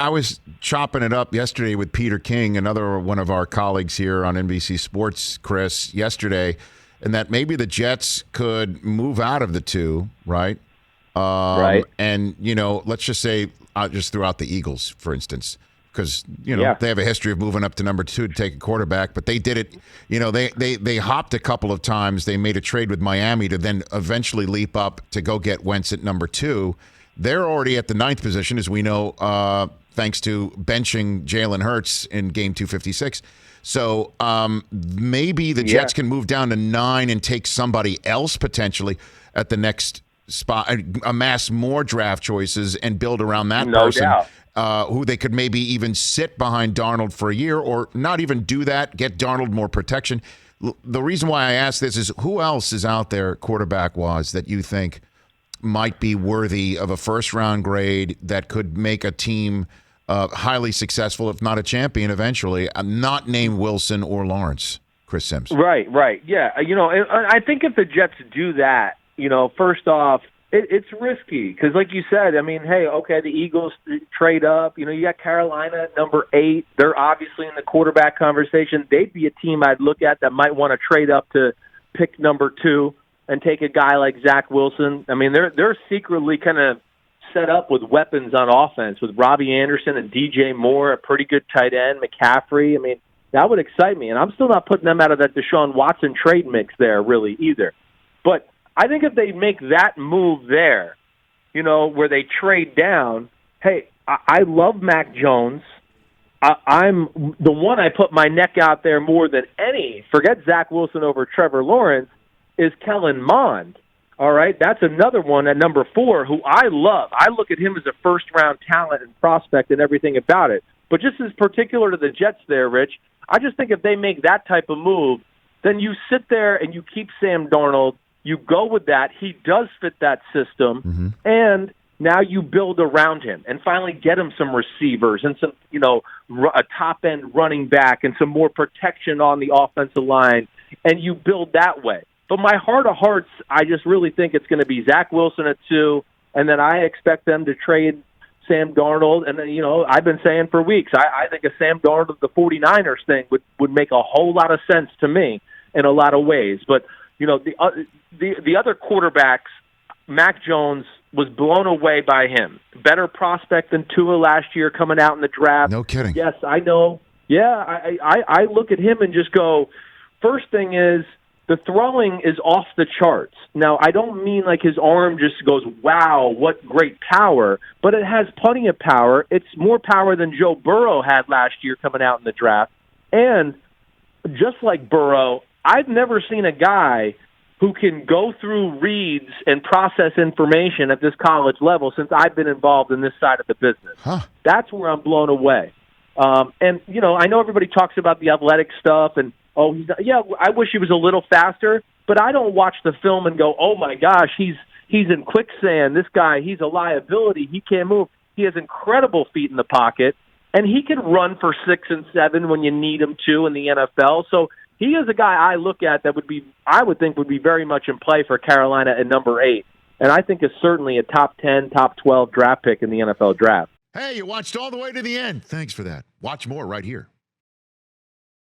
I was chopping it up yesterday with Peter King, another one of our colleagues here on NBC Sports, Chris, yesterday, and that maybe the Jets could move out of the 2, right? Right. And, let's just say, just throw out the Eagles, for instance, because, they have a history of moving up to number 2 to take a quarterback, but they did it, they hopped a couple of times. They made a trade with Miami to then eventually leap up to go get Wentz at number 2. They're already at the 9th position, as we know, thanks to benching Jalen Hurts in game 256. So maybe the Jets can move down to 9 and take somebody else potentially at the next spot, amass more draft choices and build around that person. Who they could maybe even sit behind Darnold for a year, or not even do that, get Darnold more protection. The reason why I ask this is, who else is out there quarterback-wise that you think might be worthy of a first-round grade that could make a team highly successful, if not a champion eventually, not named Wilson or Lawrence? Chris Sims. Right. Yeah. I think if the Jets do that, first off, it's risky because, like you said, the Eagles trade up. You got Carolina at number 8. They're obviously in the quarterback conversation. They'd be a team I'd look at that might want to trade up to pick number 2 and take a guy like Zach Wilson. They're secretly kind of set up with weapons on offense with Robbie Anderson and DJ Moore, a pretty good tight end, McCaffrey. That would excite me, and I'm still not putting them out of that Deshaun Watson trade mix there really either. But I think if they make that move there, where they trade down, hey, I love Mac Jones. I'm the one I put my neck out there more than any. Forget Zach Wilson over Trevor Lawrence, is Kellen Mond. All right, that's another one at number 4 who I love. I look at him as a first-round talent and prospect and everything about it. But just as particular to the Jets there, Rich, I just think if they make that type of move, then you sit there and you keep Sam Darnold. You go with that. He does fit that system, and now you build around him and finally get him some receivers and some, a top-end running back and some more protection on the offensive line, and you build that way. But my heart of hearts, I just really think it's going to be Zach Wilson at 2, and then I expect them to trade Sam Darnold. And then, I've been saying for weeks, I think a Sam Darnold of the 49ers thing would make a whole lot of sense to me in a lot of ways. But, the other quarterbacks, Mac Jones was blown away by him. Better prospect than Tua last year coming out in the draft. No kidding. Yes, I know. Yeah, I look at him and just go, first thing is, the throwing is off the charts. Now, I don't mean like his arm just goes, wow, what great power, but it has plenty of power. It's more power than Joe Burrow had last year coming out in the draft. And just like Burrow, I've never seen a guy who can go through reads and process information at this college level since I've been involved in this side of the business. That's where I'm blown away. And, I know everybody talks about the athletic stuff and, I wish he was a little faster, but I don't watch the film and go, oh my gosh, he's in quicksand. This guy, he's a liability. He can't move. He has incredible feet in the pocket, and he can run for 6 and 7 when you need him to in the NFL. So he is a guy I look at that I would think would be very much in play for Carolina at number 8, and I think is certainly a top 10, top 12 draft pick in the NFL draft. Hey, you watched all the way to the end. Thanks for that. Watch more right here.